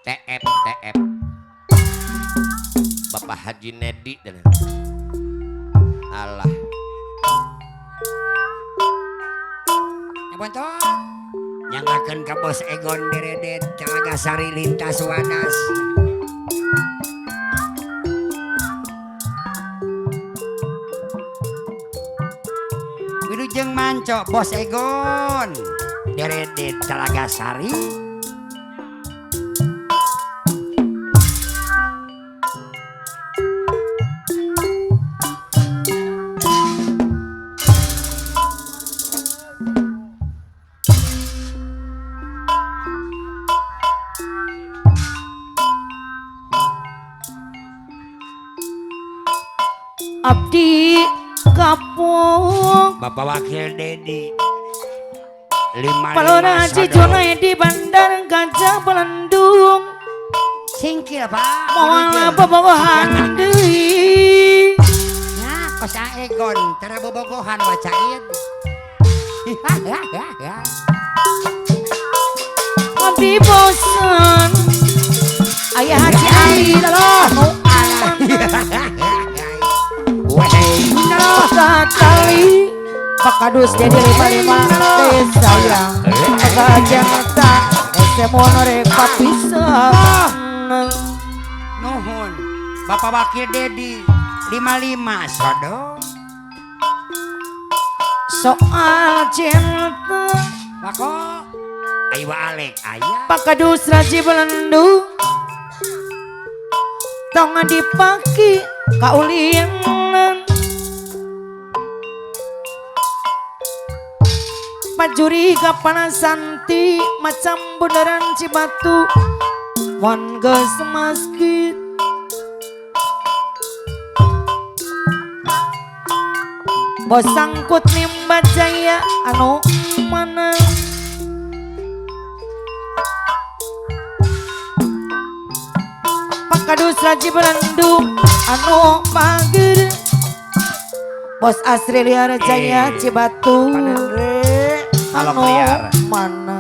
TF TF Bapak Haji Nedi dan Allah ya bontot nyangakeun ka Bos Egon Deredet Telaga Sari lintas Wadas Wilujeng manco Bos Egon Deredet Telaga Sari Abdi kapung Bapak Wakil Dedi Palora Cijonai di Bandar Gajah Belendung singkil Pak moal bobogohan deui ya kosa Egon tara bobogohan wacain Abdi bosan Ayah Haji Ali loh Tali Pakadus jadi 55 sayang Pagajanta Esemono reka pisan nuhun Bapak Wakil Dedi 55 sodo soal cinta Bako ayo Alek ayah Pakadus Raji Belendu tong dipaki kaulinan Pajuri kapanasan ti macam bundaran Cibatu wan geus masjid Bos sangkut nimba jaya anu mana Pakadus Raji Belendu anu pager Bos Asri Liar Jaya Cibatu Alam liar mana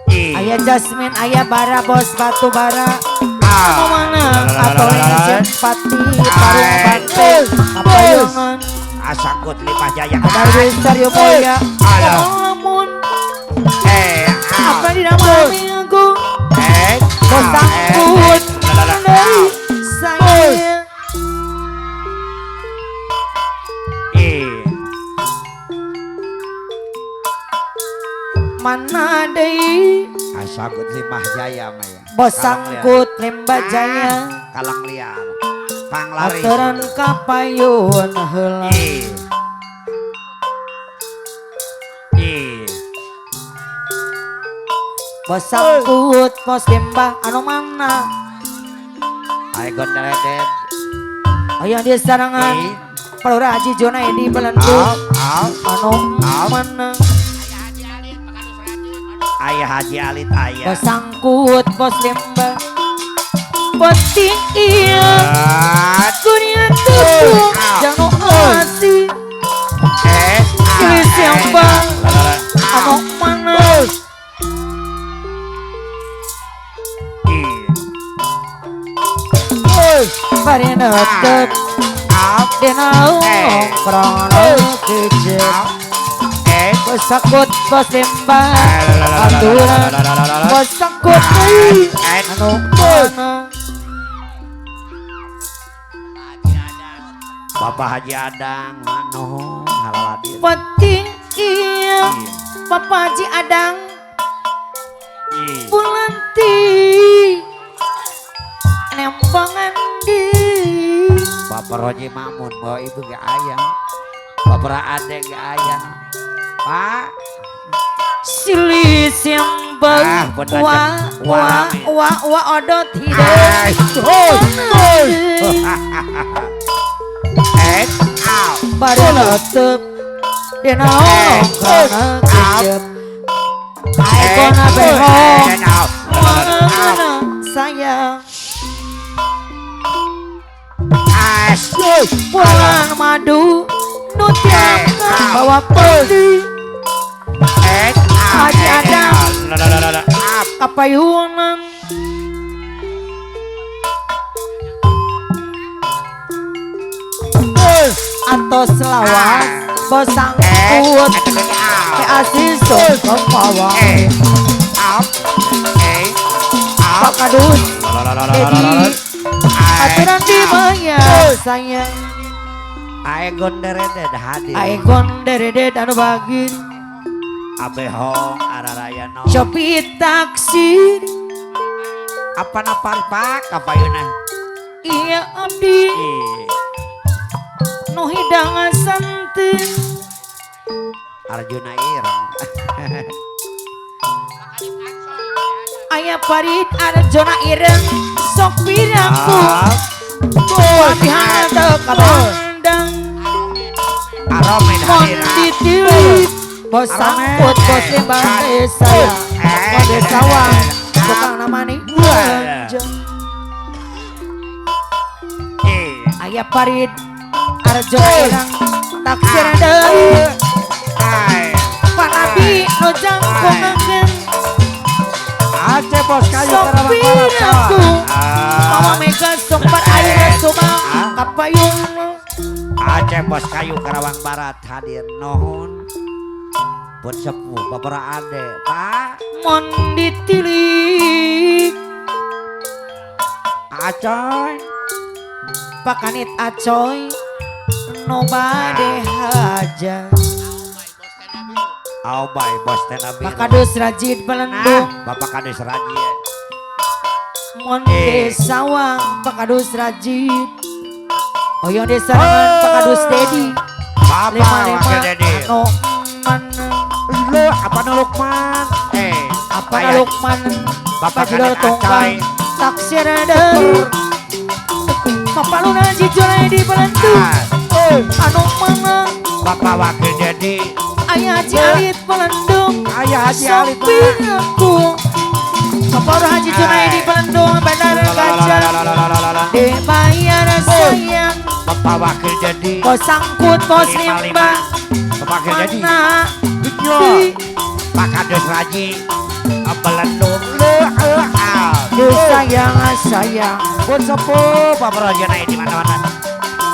Ayah Jasmine, ayah Bara Bos Batu Bara anu mana atau ini simpati parung bante kapayangan asakut lipah jaya ada besar yo boya lamun apa di namanya aku Bos sangkut saya mana deui asakut lipah jaya maya Bos sangkut lemba jaya kalang liar panglari aturan kapayun heula Bos sangkut bos lemba anu mana Egon Deredet aya di sarangan Palura Haji Jonai di Belendung anu mana ayah Haji Alit ayah Bos sangkut bos lemba bos iya dunia tutup jangan ngasih tulis yang bang anu mana bari netep denau krono kecil Bos sangkut bos lemba aturan Bos sangkut anu mana Bapak Haji Adang nuhun halaladir penting iya Bapak Haji Adang Bulanti nempangan di Bapak Roji Mamun bawa ibu ke ayah Bapak Ade ke ayah Pak silis yang bang wa odot hidup baru letep dina kana kecep aikona behong mana sayang pulang madu nutiakan bawa peti kapayunan atos lawas bosang kuat ke asis kepawa pakadus jadi aturan di maya sayang Aegon derede hadir Aegon derede anu bagir abehong araraya no copi taksir apa naparpak kapayunan iya abdi nu hidangan santin Arjuna ireng aya parit Arjuna ireng sok piraku latihan teu kabandang Aromen mon hadir ditilik bos sangkut bos limbang desa kode sawang tukang namani belanjang aya parit Arjuna ireng taksir deui panabi nu jangkungakeun Aceh bos kayu sok piraku mama mega sempat ayeuna subang kapayung Aceh bos kayu Karawang Barat hadir nohon pun sepuh babara ade pak mon ditilik Acoy pakanit acoy no bade haja Aubay bos tenabi pakadus rajin pelendung bapak kadus raji mon desawang pakadus rajin oyong desarangan pakadus dedi bapak wakil dedi anu mana lu apa Lukman apa Lukman bapak judul kadus tunggal acoy taksir deur papaluna jijolai di pelendung anu mana bapak wakil dedi ayah Haji Alit pelendung ayah Haji Alit aku kapal Haji Junai di pelendung bandara gajah dibayar sayang bapak wakil dedi bos sangkut bos limbah bapak wakil dedi mana di Pak Kadus Raji belendung lu sayang sayang pun sepuh bapak raja naik di mana-mana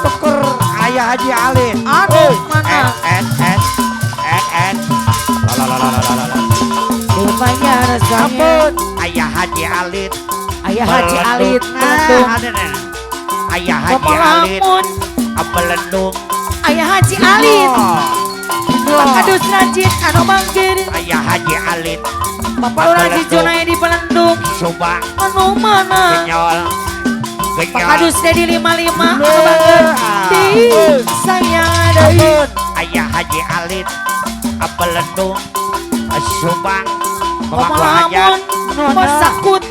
tuker ayah Haji Alit aduh mana dibayar sayang ayah Haji Alit ayah Haji Alit pelendung ayah Haji Alit Pengalamun belendung ayah Haji Alit pakadus rajin anu manggir ayah Haji Alit bapak Haji Junai di pelendung Subang anu mana genyol pakadus dedi 55 anu banget di sayang deui ayah Haji Alit belendung Subang pemalamun bos sakut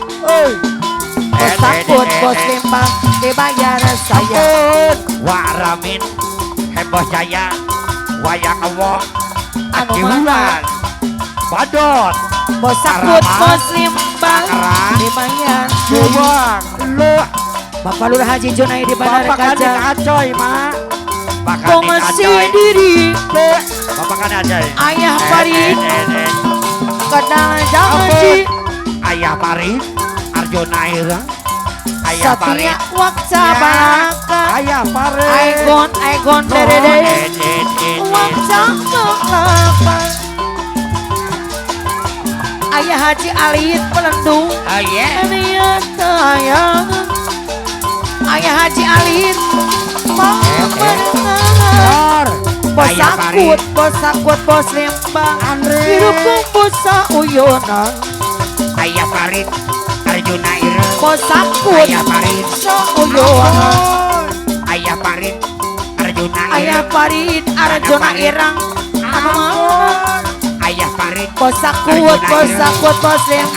bos sakut bos limbang dibayar sayang Waramin heboh jaya wayang awong anu akihulan mana badot bos sakut bos limbang dibayar Subang lu bapak Lurah Haji Junai di Bandara bapak kadit Gajah acoy ma bapak kadit pengasi acoy diri bapak kadit acoy ayah Farid kadang janji ayah Farid Arjuna Ireng ayah Farid Satya Waksa Balaka ayah Farid Aegon derede Waksa Balaka ayah Haji Alit pelendung ayah sayang ayah Haji Alit bos sakut bos limbang hidupku busa uyonan ayah Farid Arjuna Ireng bos sakut ayah Farid uyonan ayah Farid Arjuna ayah Ireng Farid Arjuna Ireng anu mana ayah Farid bos sakut bos ayah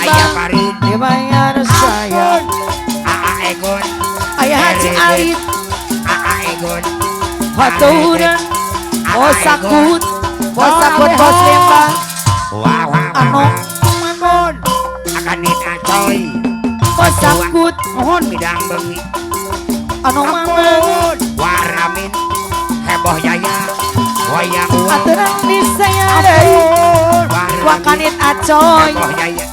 limbang Farid dibayar sayang Aa Egon ayah Haji Alit Aa Egon haturan bos sakut bos limbang wah anu manon akan ditacoy bos sakut mohon bidang bengi anu mana waramin heboh jaya wayang uang aturan di saya deui wakanit acoy heboh jaya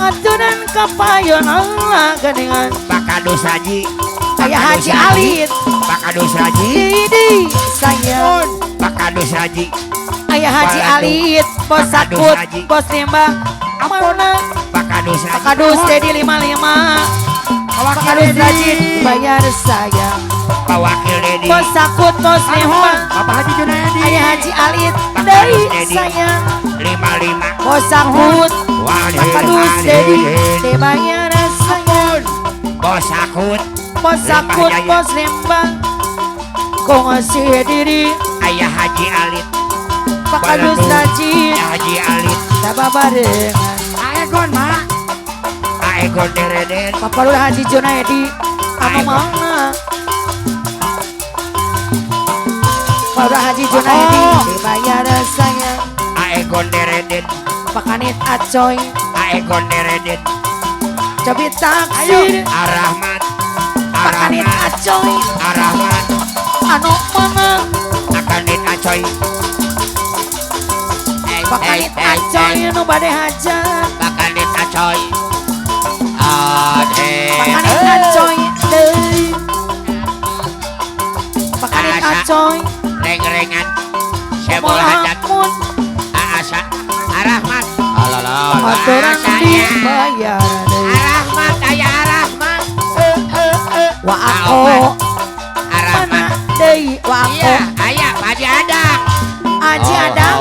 aturan kapayon Allah geningan Pakadus Haji Ayah Haji Alit Pakadus Haji Didi sayang Pakadus Haji Ayah Haji Alit Bos Sakut Bos Limbang Amanah Pakadus Haji Pakadus Dedi 55 Pakadus Rajin bayar sayang Pawakil Dedi Bos Sakut Bos Limbang Bapak Haji Junaidi Ayah Haji Alit Dari sayang 55 Bos Sakut Pakadus Dedi dibayar sayang Bos Sakut Bos Sakut Bos Limbang Kongsi diri Ayah Haji Alit Pakadus Rajin Ayah Haji Alit Sabah barengan Aegon mak Aegon dereden Bapak Lurah Haji Junaidi anu mana Bapak Lurah Haji Junaidi dibayar sayang Aegon dereden Pakanit Acoy Aegon dereden Cobi taksir Arahmat Pakanit Acoy Arahmat anu mana Akanit Acoy Pakanit Acoy anu bade hajat Pakanit Acoy Ade Pakanit Acoy deui Pakanit Acoy Reng-rengan Sebol hajat Molamun Aasa Arahmat aturan dibayar deui Arahmat Ayah Arahmat wa ako Arahmat mana deui wa ako Iya Ayah Haji Adang Haji Adang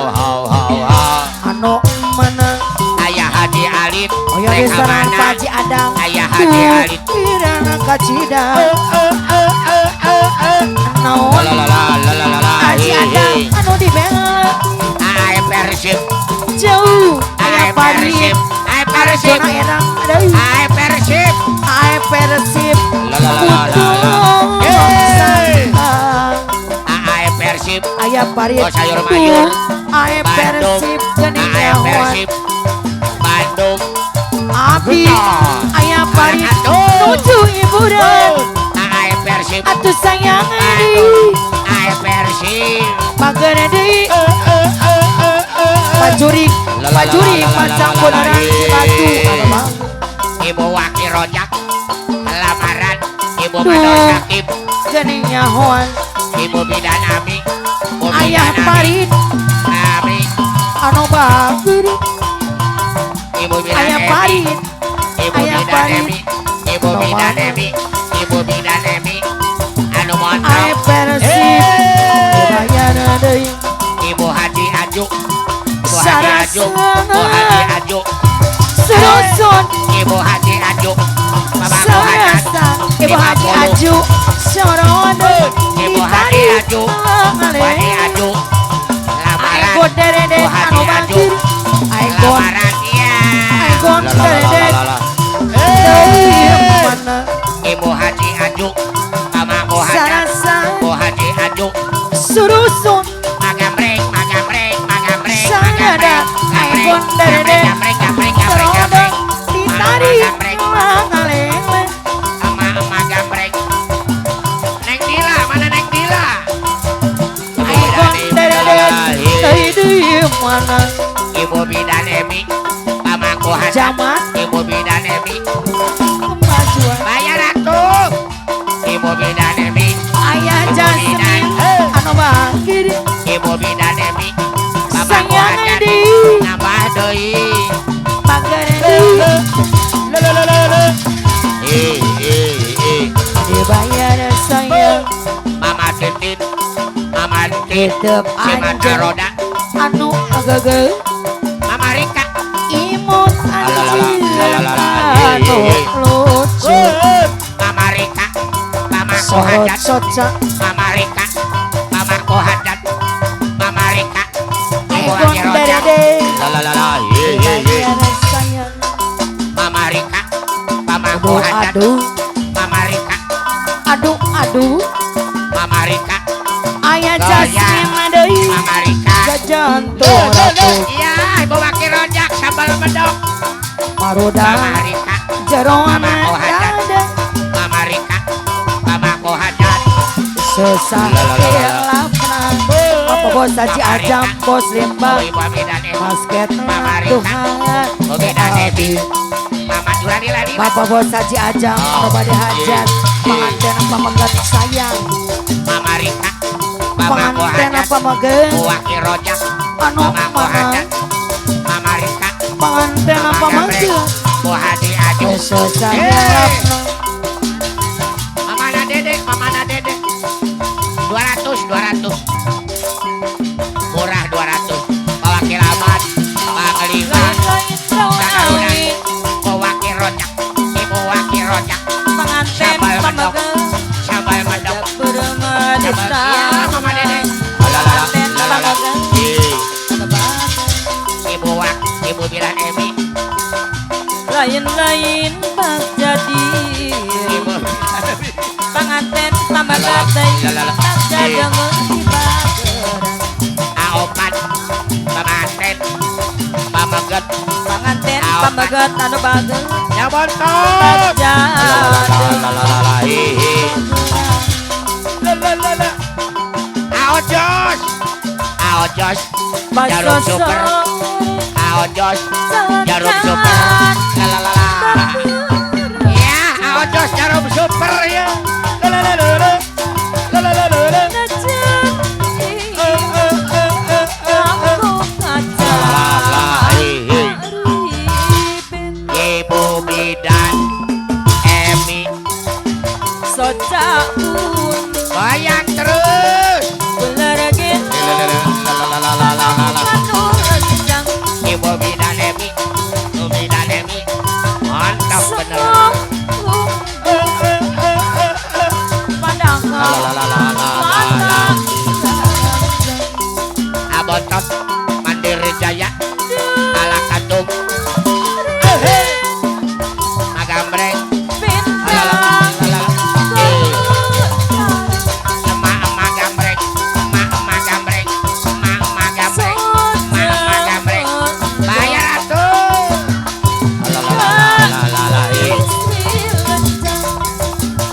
anu mana Ayah Haji Alit Oyo diserang Haji Adang Ayah Haji Alit kirana kacida naon Haji Adang anu dibela Ae Persib jauh Ae aya pari Persib Ae Persib zona erang deui Ae Persib ae Persib Ae Persib aya pari Oh, sayur mayur. ae Persib geuning Ae nyawa Persib Bandung Abi Betul. aya pari Aduh. nuju hiburan Ae Persib atuh sayang Bandung Ae Persib magana deui pajurik pasang beneran batu abang Ibu Waki Rojak lamaran Ibu Duh. Mano Sakib geuning nyahoan Ibu Bidan Ami Ibu ayah Bidan Ami parit Ami anu bager Ibu Bidan ayah Emi parit Ibu ayah Bidan parit. Emi Ibu Anu Bidan mana? Emi Ibu Bidan Emi Anu ae Montrong Persib dibayar deui Ibu Haji Aju Ibu Haji Sarasana. Aju Ibu Haji Aju Surusun Ibu Haji Aju Bapak Muhammad Sarasa Ibu Haji Aju Sorowan Ibu Haji Aju Ibu Haji Aju lamaran Aigon dereden Ibu Haji anu Aju banjir Aigon lamaran iya Aigon dereden deui mana Ibu Haji Aju Mama Muhammad Sarasa Ibu Haji Aju Surusun Magamreng Magamreng Magamreng Sanada Aigon dereden Gamreng Gamreng Gamreng Serodong Gamreng ditarik Gamreng Langalele Ama Gamreng Neng Dila mana Neng Dila Aigon dereden deui mana Ibu Bidan Emi Mamaku Hasan Jamat Ibu Bidan Emi kemajuan bayar atuh Ibu Bidan Emi ayah Jasmine anu bangkir Ibu Bidan Emi Mamaku sayang Hasan deui nambah deui mager deui dibayar sayang Mama Titin Mama Titin hidup si Mata anjing Roda anu agage Mama Rika imut anjing anu lucu Mama Rika Mama sorot Kohajat soca Mama Rika Mama Kohajat Mama Rika Ibu Aigon Haji Rojak dereden Lalalala dibayar sayang Mama Rika Mama aduh Kohajat aduh Mama Rika aduh aduh Mama Rika ayah Goyang. Jasmine deui Mama Rika jajantung ratu iya Ibu Waki Rojak sambal medok maruda Mama Rika jeroan Mama Kohajat. dada Mama Rika Mama Kohajat susah lapna apa bos Haji Ajam bos Limbang Ibu Bidan Emi basket Mama Rika. Tuhan Ibu Bidan Emi Mamat Urani lari. Bapak Bos Haji Ajam, Babade Hajat, pengantin apa megat sayang, Mama Rika. Mama pengantin Kohadat. apa megat, Buwaki Rojak. anu Mama Kohadat. Mama Rika. pengantin apa megat, Buhadi Aju. eso sayang, Mama na Dede. Mama na Dede. 200. Murah 200. Buwaki Lamat. Panglima. Sakarunan. Buwaki Rojak. Ibu Waki Rojak. pengantin Sambal apa medok. megat, Sambal medok. bermedesta, Iya, Mama Dede. pengantin apa megat, Ibu Wak, Ibu Bilan Emi. lain-lain pas jadi, Ibu. pengantin tambah gadai, tak jaga menghibahkan. Aopan. Pemanten. Pameget. Pengantin pambagat anu bagus Ya bontot. Aojos. Aojos. Jarum super. Aojos. Jarum super. Lalalala. Ya, Aojos jarum super ya. Lalalala. Lalalala. Ibu Bidan Emi. Goyang terus. Ibu Bidan Emi. Ibu Bidan Emi. Mantap bener. Abotot Mandiri Jaya. Ala Kadung. Magambreng. Emak-emak gambreng. Emak-emak gambreng. Emak-emak gambreng. Emak-emak gambreng. Bayar atuh.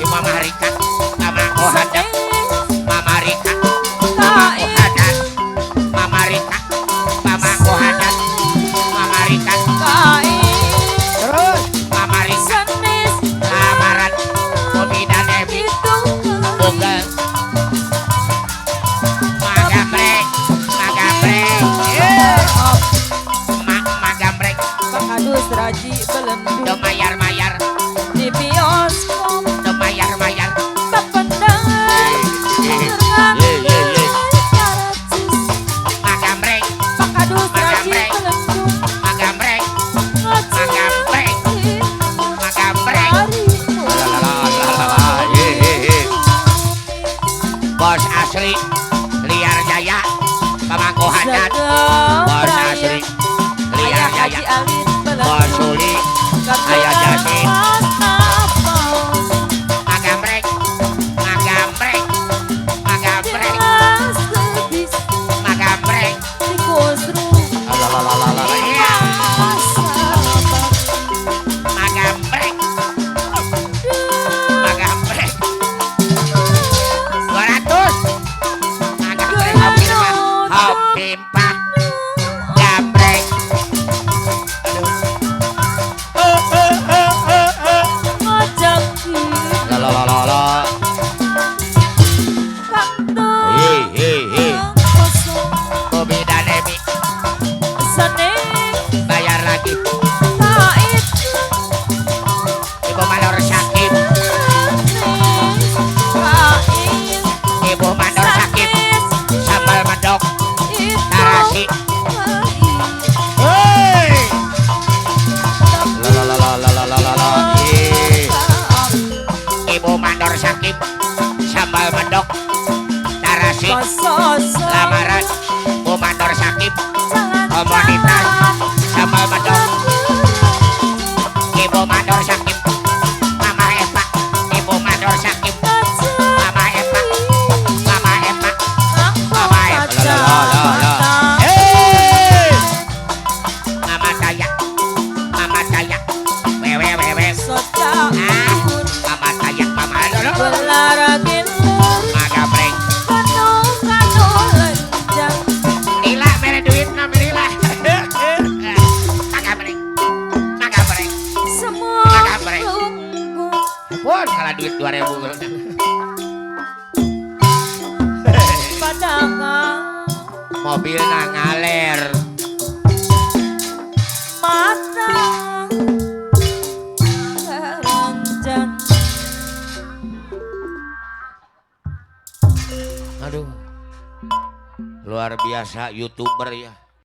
Mama Rika. Mama Kohadat. Mama Rika. Mama Kohadat. Mama Rika. Mama Kohadat. Mama Rika. Terus Mama Rika. Lamaran. Bobi dan Ebi. Bogel. Magambreng. Magambreng. Emak gambreng. Raji belendung Do mayar-mayar. di bioskop Do mayar-mayar. terpendam Magambreng. Pakadus Raji Magambreng. belendung Magambreng. Magambreng. Magambreng. Bos asli Liar Jaya. Pamangku Hadat. Bos asli Liar Jaya. Bos Suli. Ayah Jasin. Magambreng. Magambreng. Magambreng. Magambreng. Iya. Magambreng. Magambreng. 200. Magambreng. Hopimpa. Gambreng. Bobi dan Emi. Bayar lagi. Ibu Mandor Sakit. Ibu Mandor Sakit. Sambal medok. Tarasi. Hei. Ibu Mandor Sakit. Sambal medok. Tarasi. Lamaran. Ibu Mandor Sakit. Komunitas. Sambal medok. Ibu Mandor Sakit. Mama Eva. Ibu Mandor Sakit. Mama Eva. Mama Eva. Mama Eva. Hei. Mama Daya. Mama Daya. Wewe wewe. Mama Daya. Mama Daya. Magambreng. Lila mere duit na lila. 2000 Padangan mobilna ngaler matang keranjang. aduh luar biasa YouTuber ya